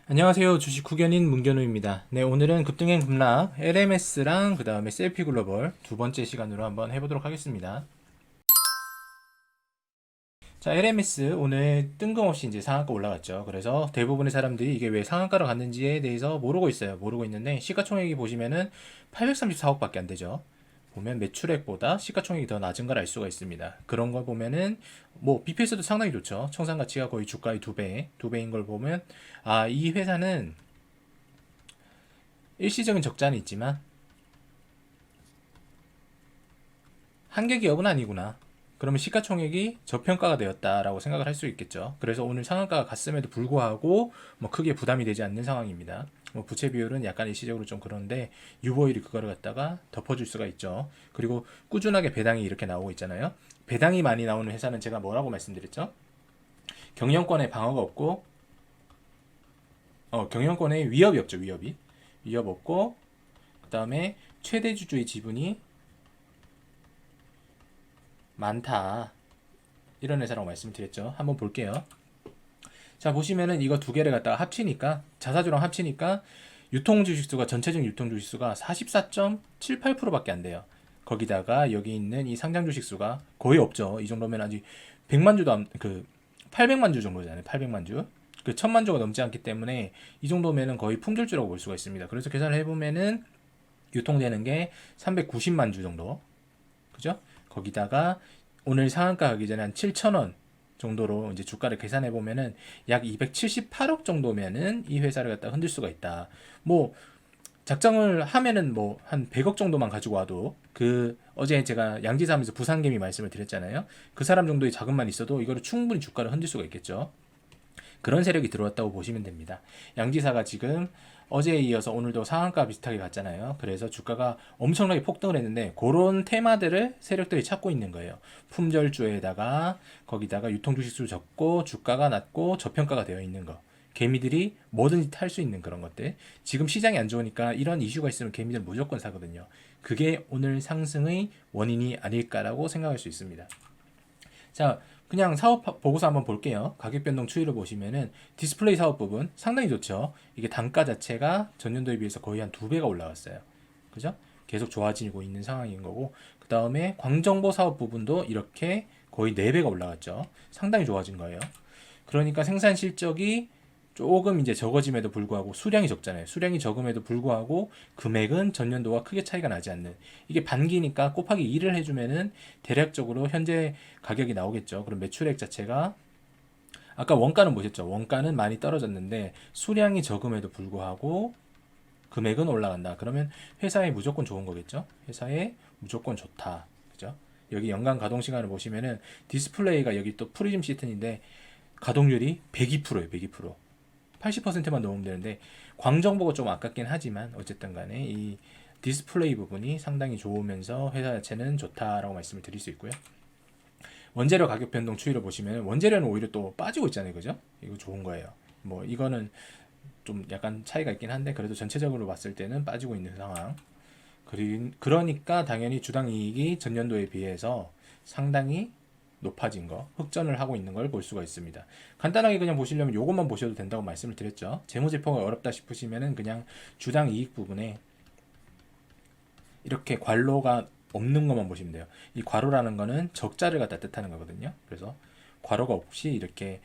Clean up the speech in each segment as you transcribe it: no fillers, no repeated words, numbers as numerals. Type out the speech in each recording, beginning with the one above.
안녕하세요. 주식 후견인 문견우입니다. 네, 오늘은 급등행 급락 LMS랑 그 다음에 셀피 글로벌 두 번째 시간으로 한번 해보도록 하겠습니다. 자, LMS 오늘 뜬금없이 이제 상한가 올라갔죠. 그래서 대부분의 사람들이 이게 왜 상한가로 갔는지에 대해서 모르고 있어요. 모르고 있는데 시가총액이 보시면은 834억밖에 안 되죠. 보면 매출액보다 시가총액이 더 낮은 걸 알 수가 있습니다. 그런 걸 보면은 뭐 BPS도 상당히 좋죠. 청산 가치가 거의 주가의 두 배인 걸 보면 이 회사는 일시적인 적자는 있지만 한계 기업은 아니구나. 그러면 시가총액이 저평가가 되었다라고 생각을 할 수 있겠죠. 그래서 오늘 상한가가 갔음에도 불구하고 뭐 크게 부담이 되지 않는 상황입니다. 뭐 부채 비율은 약간 일시적으로 좀 그런데 유보율이 그거를 갖다가 덮어줄 수가 있죠. 그리고 꾸준하게 배당이 이렇게 나오고 있잖아요. 배당이 많이 나오는 회사는 제가 뭐라고 말씀드렸죠? 경영권에 방어가 없고 경영권에 위협이 없죠. 위협 없고 그 다음에 최대 주주의 지분이 많다. 이런 회사라고 말씀드렸죠. 한번 볼게요. 자, 보시면은 이거 두 개를 갖다가 합치니까, 자사주랑 합치니까 유통 주식수가, 전체적 유통 주식수가 44.78%밖에 안 돼요. 거기다가 여기 있는 이 상장 주식수가 거의 없죠. 이 정도면 아직 100만 주도 안, 800만 주 정도잖아요. 800만 주. 1000만 주가 넘지 않기 때문에 이 정도면은 거의 품절주라고 볼 수가 있습니다. 그래서 계산을 해보면은 유통되는 게 390만 주 정도. 그죠? 거기다가 오늘 상한가 가기 전에 한 7,000원 정도로 이제 주가를 계산해 보면은 약 278억 정도면은 이 회사를 갖다 흔들 수가 있다. 뭐 작정을 하면은 뭐 한 100억 정도만 가지고 와도 어제 제가 양지사 하면서 부산개미 말씀을 드렸잖아요. 그 사람 정도의 자금만 있어도 이거를 충분히 주가를 흔들 수가 있겠죠. 그런 세력이 들어왔다고 보시면 됩니다. 양지사가 지금 어제에 이어서 오늘도 상한가 비슷하게 갔잖아요. 그래서 주가가 엄청나게 폭등을 했는데 그런 테마들을 세력들이 찾고 있는 거예요. 품절주에다가 거기다가 유통주식수 적고 주가가 낮고 저평가가 되어 있는 거. 개미들이 뭐든지 탈 수 있는 그런 것들. 지금 시장이 안 좋으니까 이런 이슈가 있으면 개미들 무조건 사거든요. 그게 오늘 상승의 원인이 아닐까라고 생각할 수 있습니다. 자, 그냥 사업 보고서 한번 볼게요. 가격 변동 추이를 보시면은 디스플레이 사업 부분 상당히 좋죠. 이게 단가 자체가 전년도에 비해서 거의 한 두 배가 올라갔어요. 그죠? 계속 좋아지고 있는 상황인 거고, 그 다음에 광정보 사업 부분도 이렇게 거의 4배가 올라갔죠. 상당히 좋아진 거예요. 그러니까 생산 실적이 조금 이제 적어짐에도 불구하고 수량이 적잖아요. 수량이 적음에도 불구하고 금액은 전년도와 크게 차이가 나지 않는, 이게 반기니까 곱하기 2를 해주면은 대략적으로 현재 가격이 나오겠죠. 그럼 매출액 자체가 아까 원가는 보셨죠? 원가는 많이 떨어졌는데 수량이 적음에도 불구하고 금액은 올라간다. 그러면 회사에 무조건 좋은 거겠죠? 회사에 무조건 좋다. 그죠? 여기 연간 가동 시간을 보시면은 디스플레이가 여기 또 프리즘 시튼인데 가동률이 102%예요. 102%. 80%만 넣으면 되는데 광정보가 좀 아깝긴 하지만 어쨌든 간에 이 디스플레이 부분이 상당히 좋으면서 회사 자체는 좋다라고 말씀을 드릴 수 있고요. 원재료 가격 변동 추이를 보시면 원재료는 오히려 또 빠지고 있잖아요. 그죠? 이거 좋은 거예요. 뭐 이거는 좀 약간 차이가 있긴 한데 그래도 전체적으로 봤을 때는 빠지고 있는 상황. 그러니까 당연히 주당 이익이 전년도에 비해서 상당히 높아진 거, 흑전을 하고 있는 걸 볼 수가 있습니다. 간단하게 그냥 보시려면 이것만 보셔도 된다고 말씀을 드렸죠. 재무제표가 어렵다 싶으시면은 그냥 주당 이익 부분에 이렇게 괄호가 없는 것만 보시면 돼요. 이 괄호라는 거는 적자를 갖다 뜻하는 거거든요. 그래서 괄호가 없이 이렇게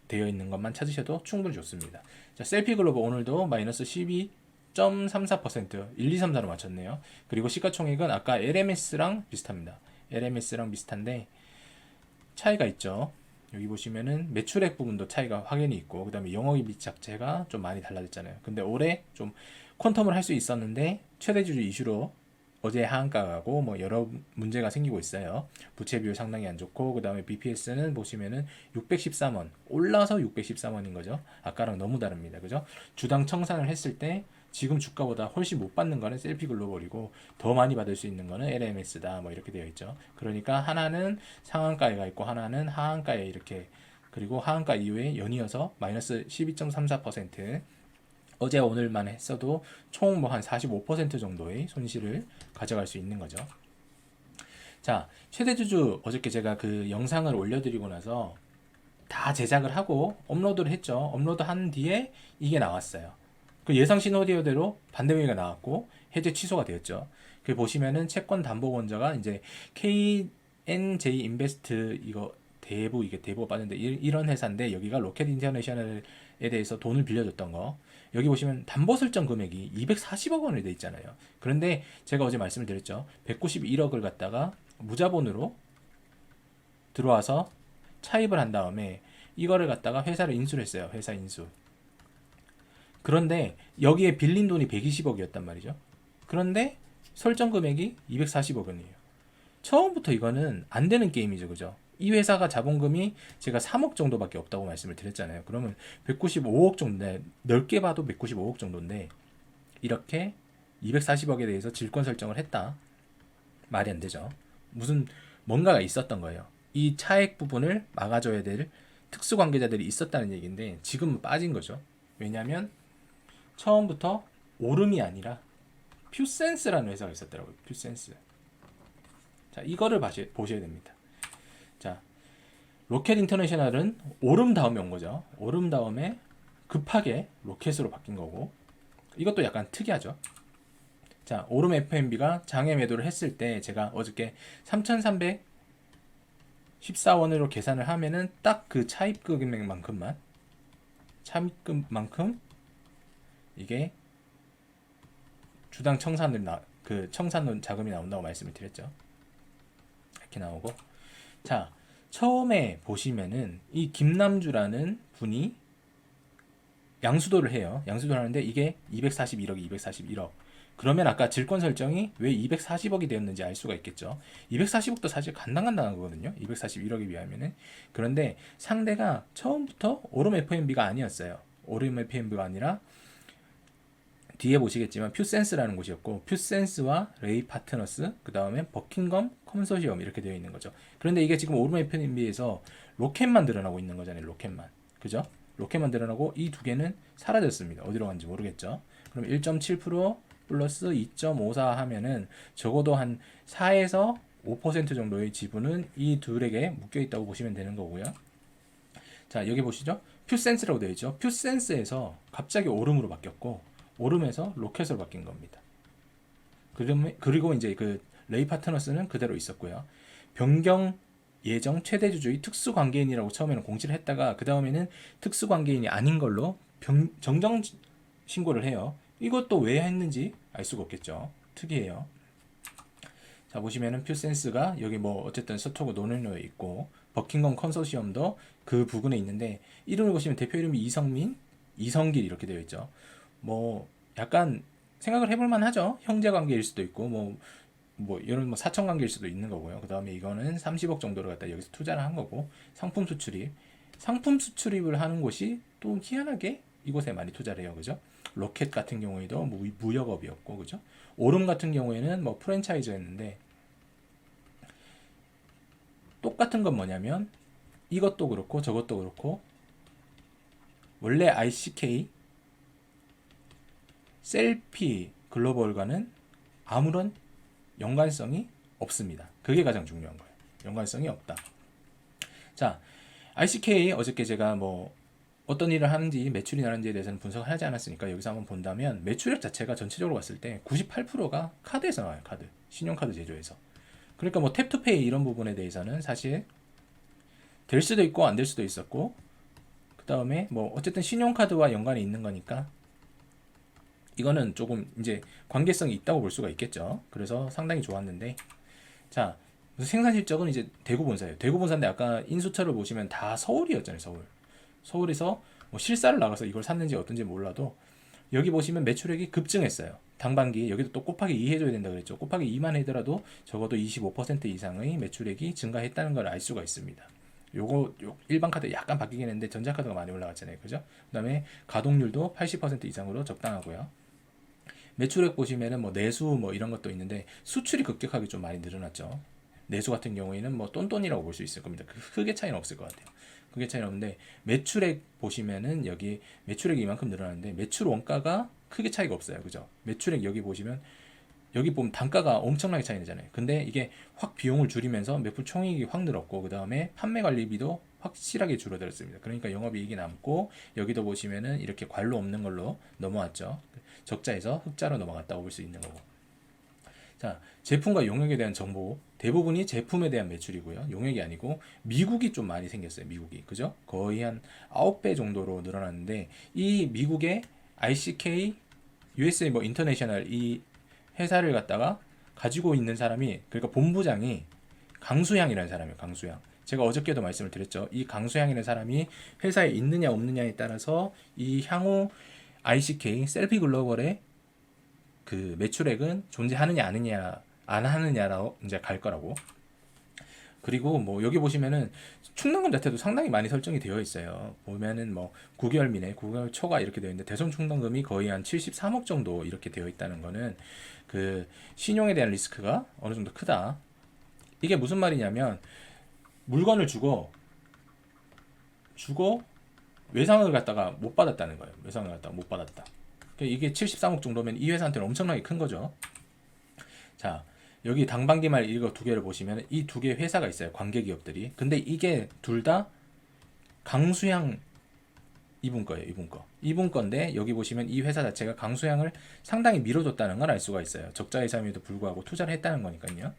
되어 있는 것만 찾으셔도 충분히 좋습니다. 자, 셀피 글로벌 오늘도 마이너스 12.34%, 1, 2, 3, 4로 맞췄네요. 그리고 시가총액은 아까 LMS랑 비슷합니다. LMS랑 비슷한데 차이가 있죠. 여기 보시면은 매출액 부분도 차이가 확연히 있고, 그 다음에 영업이익 자체가 좀 많이 달라졌잖아요. 근데 올해 좀 퀀텀을 할 수 있었는데 최대주주 이슈로 어제 하한가 가고 뭐 여러 문제가 생기고 있어요. 부채 비율 상당히 안 좋고, 그 다음에 BPS는 보시면은 613원 올라서 613원인 거죠. 아까랑 너무 다릅니다. 그죠? 주당 청산을 했을 때 지금 주가보다 훨씬 못 받는 거는 셀피 글로벌이고 더 많이 받을 수 있는 거는 LMS다. 뭐 이렇게 되어 있죠. 그러니까 하나는 상한가에 가 있고 하나는 하한가에 이렇게, 그리고 하한가 이후에 연이어서 마이너스 12.34%, 어제 오늘만 했어도 총 뭐 한 45% 정도의 손실을 가져갈 수 있는 거죠. 자, 최대주주 어저께 제가 그 영상을 올려드리고 나서 다 제작을 하고 업로드를 했죠. 업로드한 뒤에 이게 나왔어요. 그 예상 시나리오대로 반대명의가 나왔고 해제 취소가 되었죠. 그 보시면은 채권 담보권자가 이제 KNJ 인베스트 이거 대부 이게 대부가 빠졌는데 이런 회사인데 여기가 로켓 인터내셔널에 대해서 돈을 빌려줬던 거. 여기 보시면 담보 설정 금액이 240억 원이 돼 있잖아요. 그런데 제가 어제 말씀을 드렸죠. 191억을 갖다가 무자본으로 들어와서 차입을 한 다음에 이거를 갖다가 회사를 인수를 했어요. 회사 인수. 그런데 여기에 빌린 돈이 120억이었단 말이죠. 그런데 설정 금액이 240억 원이에요. 처음부터 이거는 안 되는 게임이죠. 그죠? 이 회사가 자본금이 제가 3억 정도밖에 없다고 말씀을 드렸잖아요. 그러면 195억 정도인데 넓게 봐도 195억 정도인데 이렇게 240억에 대해서 질권 설정을 했다. 말이 안 되죠. 무슨 뭔가가 있었던 거예요. 이 차액 부분을 막아줘야 될 특수관계자들이 있었다는 얘기인데 지금은 빠진 거죠. 왜냐하면 처음부터 오름이 아니라 퓨센스라는 회사가 있었더라고요. 퓨센스. 자, 이거를 보셔야 됩니다. 자, 로켓 인터내셔널은 오름 다음에 온 거죠. 오름 다음에 급하게 로켓으로 바뀐 거고 이것도 약간 특이하죠. 자, 오름 FMB가 장외 매도를 했을 때 제가 어저께 3,314원으로 계산을 하면은 딱 그 차입 금액만큼만 차입금만큼 이게 주당 그 청산론 자금이 나온다고 말씀을 드렸죠. 이렇게 나오고 자 처음에 보시면은 이 김남주라는 분이 양수도를 해요. 양수도를 하는데 이게 241억이 241억. 그러면 아까 질권 설정이 왜 240억이 되었는지 알 수가 있겠죠. 240억도 사실 간당간당한 거거든요. 241억에 비하면은. 그런데 상대가 처음부터 오름 FMB가 아니었어요. 오름 FMB가 아니라 뒤에 보시겠지만 퓨센스라는 곳이었고 퓨센스와 레이 파트너스 그 다음에 버킹엄 컨소시엄 이렇게 되어 있는 거죠. 그런데 이게 지금 오름 FMB에서 로켓만 드러나고 있는 거잖아요. 로켓만. 그죠? 로켓만 드러나고 이 두 개는 사라졌습니다. 어디로 간지 모르겠죠. 그럼 1.7% 플러스 2.54 하면은 적어도 한 4에서 5% 정도의 지분은 이 둘에게 묶여 있다고 보시면 되는 거고요. 자, 여기 보시죠. 퓨센스라고 되어 있죠. 퓨센스에서 갑자기 오름으로 바뀌었고 오름에서 로켓으로 바뀐 겁니다. 그리고 이제 그 레이 파트너스는 그대로 있었고요. 변경 예정 최대주주의 특수관계인이라고 처음에는 공시를 했다가 그 다음에는 특수관계인이 아닌 걸로 정정 신고를 해요. 이것도 왜 했는지 알 수가 없겠죠. 특이해요. 자 보시면은 퓨센스가 여기 뭐 어쨌든 서토고 노는로에 있고 버킹엄 컨소시엄도 그 부근에 있는데 이름을 보시면 대표 이름이 이성민, 이성길 이렇게 되어 있죠. 뭐 약간 생각을 해볼 만하죠. 형제 관계일 수도 있고 뭐 이런 뭐 사천 관계일 수도 있는 거고요. 그 다음에 이거는 30억 정도를 갖다 여기서 투자를 한 거고 상품 수출입을 하는 곳이 또 희한하게 이곳에 많이 투자를 해요. 그죠? 로켓 같은 경우에도 뭐 무역업이었고 그죠? 오름 같은 경우에는 뭐 프랜차이즈였는데 똑같은 건 뭐냐면 이것도 그렇고 저것도 그렇고 원래 ICK 셀피 글로벌과는 아무런 연관성이 없습니다. 그게 가장 중요한 거예요. 연관성이 없다. 자, ICK 어저께 제가 뭐 어떤 일을 하는지 매출이 나는지에 대해서는 분석을 하지 않았으니까 여기서 한번 본다면 매출액 자체가 전체적으로 봤을 때 98%가 카드에서 나와요. 카드. 신용카드 제조에서. 그러니까 뭐 탭투페이 이런 부분에 대해서는 사실 될 수도 있고 안 될 수도 있었고 그 다음에 뭐 어쨌든 신용카드와 연관이 있는 거니까 이거는 조금 이제 관계성이 있다고 볼 수가 있겠죠. 그래서 상당히 좋았는데 자 생산 실적은 이제 대구 본사예요. 대구 본사인데 아까 인수처를 보시면 다 서울이었잖아요. 서울에서 뭐 실사를 나가서 이걸 샀는지 어떤지 몰라도 여기 보시면 매출액이 급증했어요. 당반기 여기도 또 곱하기 2 해줘야 된다 그랬죠. 곱하기 2만 해더라도 적어도 25% 이상의 매출액이 증가했다는 걸 알 수가 있습니다. 요거 일반 카드 약간 바뀌긴 했는데 전자카드가 많이 올라갔잖아요. 그죠? 그 다음에 가동률도 80% 이상으로 적당하고요. 매출액 보시면은 뭐 내수 뭐 이런 것도 있는데 수출이 급격하게 좀 많이 늘어났죠. 내수 같은 경우에는 뭐 똔똔이라고 볼 수 있을 겁니다. 크게 차이는 없을 것 같아요. 크게 차이는 없는데 매출액 보시면은 여기 매출액이 이만큼 늘어났는데 매출 원가가 크게 차이가 없어요. 그죠? 매출액 여기 보시면 여기 보면 단가가 엄청나게 차이 나잖아요. 근데 이게 확 비용을 줄이면서 매출 총이익이 확 늘었고 그 다음에 판매 관리비도 확실하게 줄어들었습니다. 그러니까 영업이익이 남고 여기도 보시면은 이렇게 관로 없는 걸로 넘어왔죠. 적자에서 흑자로 넘어갔다고 볼 수 있는 거고. 자, 제품과 용역에 대한 정보 대부분이 제품에 대한 매출이고요. 용역이 아니고 미국이 좀 많이 생겼어요. 미국이. 그죠? 거의 한 9배 정도로 늘어났는데 이 미국의 ICK, USA 뭐 인터내셔널 이 회사를 갖다가 가지고 있는 사람이 그러니까 본부장이 강수향이라는 사람이에요. 강수향. 제가 어저께도 말씀을 드렸죠. 이 강수향이라는 사람이 회사에 있느냐 없느냐에 따라서 이 향후 ICK 셀피 글로벌의 그 매출액은 존재하느냐 아느냐 안 하느냐라고 이제 갈 거라고. 그리고 뭐 여기 보시면은 충당금 자체도 상당히 많이 설정이 되어 있어요. 보면은 뭐 9개월 미내, 9개월 초가 이렇게 되어 있는데 대손 충당금이 거의 한 73억 정도 이렇게 되어 있다는 거는 그 신용에 대한 리스크가 어느 정도 크다. 이게 무슨 말이냐면 물건을 주고 외상을 갖다가 못 받았다는 거예요. 외상을 갖다가 못 받았다. 이게 73억 정도면 이 회사한테는 엄청나게 큰 거죠. 자, 여기 당반기 말 이거 두 개를 보시면 이 두 개의 회사가 있어요. 관계 기업들이. 근데 이게 둘 다 강수향 이분 거예요. 이분 거. 이분 건데 여기 보시면 이 회사 자체가 강수향을 상당히 밀어줬다는 걸 알 수가 있어요. 적자 회사임에도 불구하고 투자를 했다는 거니까요.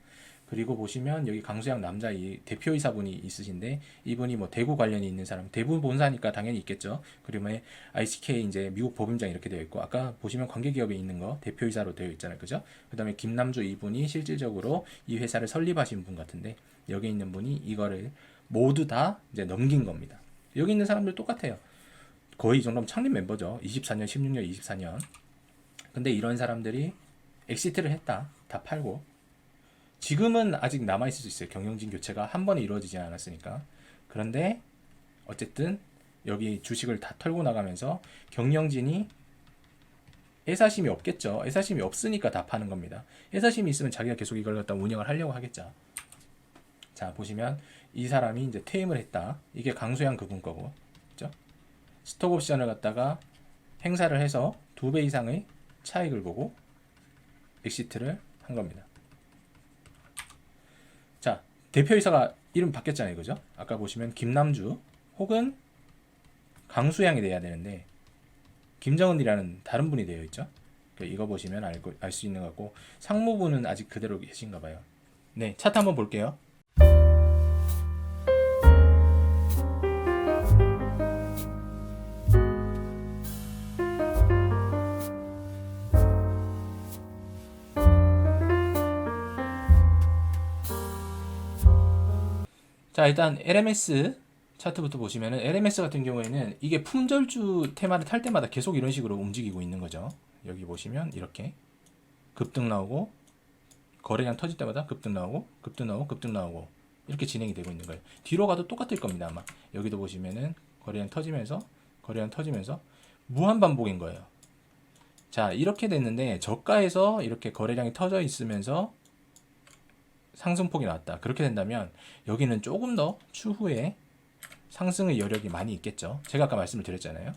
그리고 보시면 여기 강수향 남자 이 대표이사분이 있으신데 이분이 뭐 대구 관련이 있는 사람, 대부 본사니까 당연히 있겠죠. 그리고 ICK 이제 미국 법인장 이렇게 되어 있고 아까 보시면 관계기업에 있는 거 대표이사로 되어 있잖아요, 그죠? 그다음에 김남주 이분이 실질적으로 이 회사를 설립하신 분 같은데 여기 있는 분이 이거를 모두 다 이제 넘긴 겁니다. 여기 있는 사람들 똑같아요. 거의 이 정도면 창립 멤버죠. 24년, 16년, 24년. 근데 이런 사람들이 엑시트를 했다. 다 팔고. 지금은 아직 남아있을 수 있어요. 경영진 교체가 한 번에 이루어지지 않았으니까. 그런데 어쨌든 여기 주식을 다 털고 나가면서 경영진이 애사심이 없겠죠. 애사심이 없으니까 다 파는 겁니다. 애사심이 있으면 자기가 계속 이걸 갖다 운영을 하려고 하겠죠. 자, 보시면 이 사람이 이제 퇴임을 했다. 이게 강수양 그분 거고. 그죠? 스톡 옵션을 갖다가 행사를 해서 2배 이상의 차익을 보고 엑시트를 한 겁니다. 자, 대표이사가 이름 바뀌었잖아요, 그죠? 아까 보시면 김남주 혹은 강수양이 돼야 되는데 김정은이라는 다른 분이 되어 있죠. 이거 보시면 알 수 있는 것 같고 상무부는 아직 그대로 계신가 봐요. 네, 차트 한번 볼게요. 자, 일단 LMS 차트부터 보시면은 LMS 같은 경우에는 이게 품절주 테마를 탈 때마다 계속 이런 식으로 움직이고 있는 거죠. 여기 보시면 이렇게 급등 나오고 거래량 터질 때마다 급등 나오고 급등 나오고 급등 나오고 이렇게 진행이 되고 있는 거예요. 뒤로 가도 똑같을 겁니다. 아마 여기도 보시면은 거래량 터지면서 무한 반복인 거예요. 자, 이렇게 됐는데 저가에서 이렇게 거래량이 터져 있으면서 상승폭이 나왔다. 그렇게 된다면 여기는 조금 더 추후에 상승의 여력이 많이 있겠죠. 제가 아까 말씀을 드렸잖아요.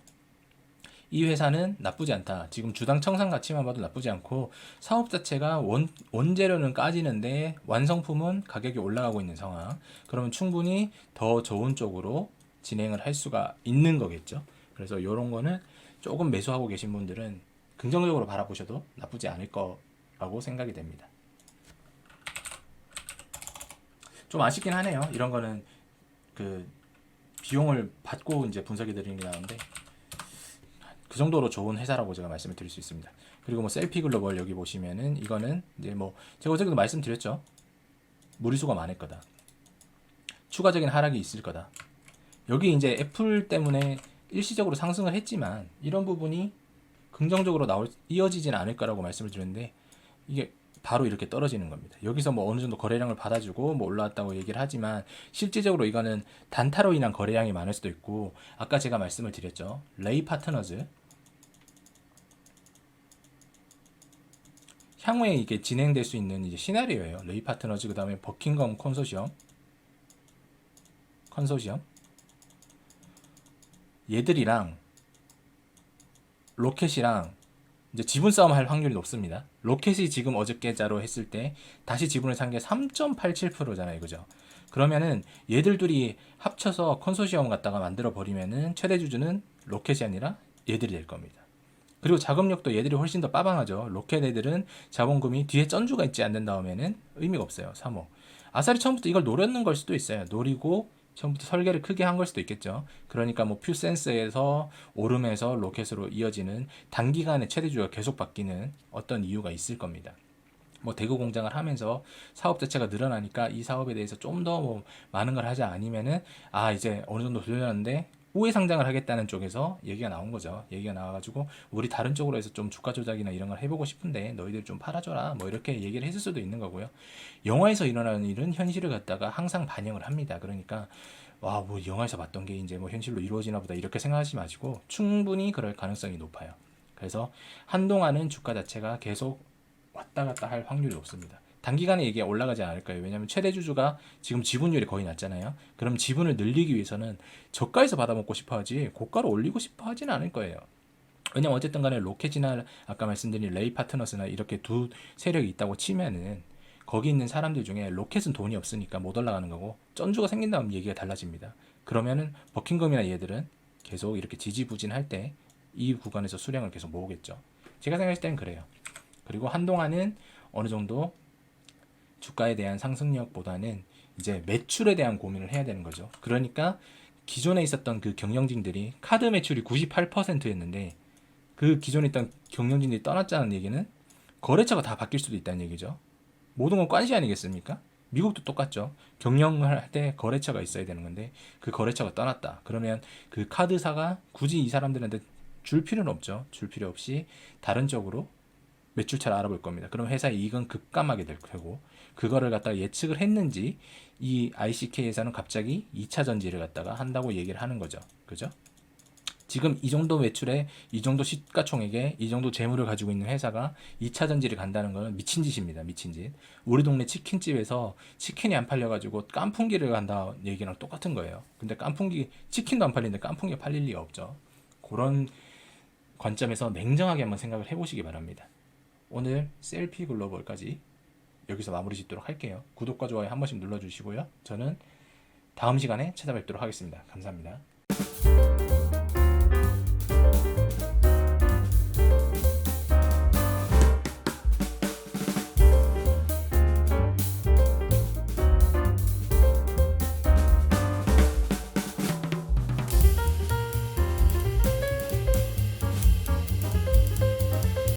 이 회사는 나쁘지 않다. 지금 주당 청산 가치만 봐도 나쁘지 않고 사업 자체가 원재료는 까지는데 완성품은 가격이 올라가고 있는 상황. 그러면 충분히 더 좋은 쪽으로 진행을 할 수가 있는 거겠죠. 그래서 이런 거는 조금 매수하고 계신 분들은 긍정적으로 바라보셔도 나쁘지 않을 거라고 생각이 됩니다. 좀 아쉽긴 하네요. 이런 거는 그 비용을 받고 이제 분석해 드리는 게 나은데 그 정도로 좋은 회사라고 제가 말씀을 드릴 수 있습니다. 그리고 뭐 셀피 글로벌 여기 보시면은 이거는 이제 뭐 제가 어제도 말씀드렸죠. 무리수가 많을 거다. 추가적인 하락이 있을 거다. 여기 이제 애플 때문에 일시적으로 상승을 했지만 이런 부분이 긍정적으로 이어지진 않을 거라고 말씀을 드렸는데 이게 바로 이렇게 떨어지는 겁니다. 여기서 뭐 어느 정도 거래량을 받아주고 뭐 올라왔다고 얘기를 하지만 실질적으로 이거는 단타로 인한 거래량이 많을 수도 있고 아까 제가 말씀을 드렸죠. 레이 파트너즈 향후에 이게 진행될 수 있는 이제 시나리오예요. 레이 파트너즈 그다음에 버킹엄 컨소시엄 얘들이랑 로켓이랑 이제 지분 싸움 할 확률이 높습니다. 로켓이 지금 어저께자로 했을 때 다시 지분을 산 게 3.87%잖아요. 그죠? 그러면은 얘들 둘이 합쳐서 컨소시엄 갖다가 만들어 버리면은 최대 주주는 로켓이 아니라 얘들이 될 겁니다. 그리고 자금력도 얘들이 훨씬 더 빠방하죠. 로켓 애들은 자본금이 뒤에 쩐주가 있지 않는 다음에는 의미가 없어요. 3호. 아싸리 처음부터 이걸 노렸는 걸 수도 있어요. 노리고 처음부터 설계를 크게 한 걸 수도 있겠죠. 그러니까 뭐 퓨센스에서 오름에서 로켓으로 이어지는 단기간에 최대주가 계속 바뀌는 어떤 이유가 있을 겁니다. 뭐 대구 공장을 하면서 사업 자체가 늘어나니까 이 사업에 대해서 좀 더 뭐 많은 걸 하자 아니면은 이제 어느 정도 돌렸는데 우회 상장을 하겠다는 쪽에서 얘기가 나온 거죠. 얘기가 나와가지고 우리 다른 쪽으로 해서 좀 주가 조작이나 이런 걸 해보고 싶은데 너희들 좀 팔아줘라 뭐 이렇게 얘기를 했을 수도 있는 거고요. 영화에서 일어나는 일은 현실을 갖다가 항상 반영을 합니다. 그러니까 와 뭐 영화에서 봤던 게 이제 뭐 현실로 이루어지나 보다 이렇게 생각하지 마시고 충분히 그럴 가능성이 높아요. 그래서 한동안은 주가 자체가 계속 왔다 갔다 할 확률이 높습니다. 단기간에 이게 올라가지 않을까요? 왜냐하면 최대 주주가 지금 지분율이 거의 낮잖아요. 그럼 지분을 늘리기 위해서는 저가에서 받아먹고 싶어 하지 고가로 올리고 싶어 하지는 않을 거예요. 왜냐면 어쨌든 간에 로켓이나 아까 말씀드린 레이 파트너스나 이렇게 두 세력이 있다고 치면은 거기 있는 사람들 중에 로켓은 돈이 없으니까 못 올라가는 거고 쩐주가 생긴 다음 얘기가 달라집니다. 그러면은 버킹엄이나 얘들은 계속 이렇게 지지부진할 때 이 구간에서 수량을 계속 모으겠죠. 제가 생각할 때는 그래요. 그리고 한동안은 어느 정도 주가에 대한 상승력보다는 이제 매출에 대한 고민을 해야 되는 거죠. 그러니까 기존에 있었던 그 경영진들이 카드 매출이 98%였는데 그 기존에 있던 경영진들이 떠났다는 얘기는 거래처가 다 바뀔 수도 있다는 얘기죠. 모든 건 관시 아니겠습니까? 미국도 똑같죠. 경영을 할 때 거래처가 있어야 되는 건데 그 거래처가 떠났다. 그러면 그 카드사가 굳이 이 사람들한테 줄 필요는 없죠. 줄 필요 없이 다른 쪽으로 매출차를 알아볼 겁니다. 그럼 회사의 이익은 급감하게 될 거고 그거를 갖다가 예측을 했는지 이 ICK에서는 갑자기 2차 전지를 갖다가 한다고 얘기를 하는 거죠. 그죠? 지금 이 정도 매출에 이 정도 시가총액에 이 정도 재물을 가지고 있는 회사가 2차 전지를 간다는 거는 미친 짓입니다. 미친 짓. 우리 동네 치킨집에서 치킨이 안 팔려가지고 깐풍기를 간다 얘기랑 똑같은 거예요. 근데 깐풍기 치킨도 안 팔리는데 깐풍기가 팔릴 리가 없죠. 그런 관점에서 냉정하게 한번 생각을 해보시기 바랍니다. 오늘 셀피 글로벌까지 여기서 마무리 짓도록 할게요. 구독과 좋아요 한 번씩 눌러주시고요. 저는 다음 시간에 찾아뵙도록 하겠습니다. 감사합니다.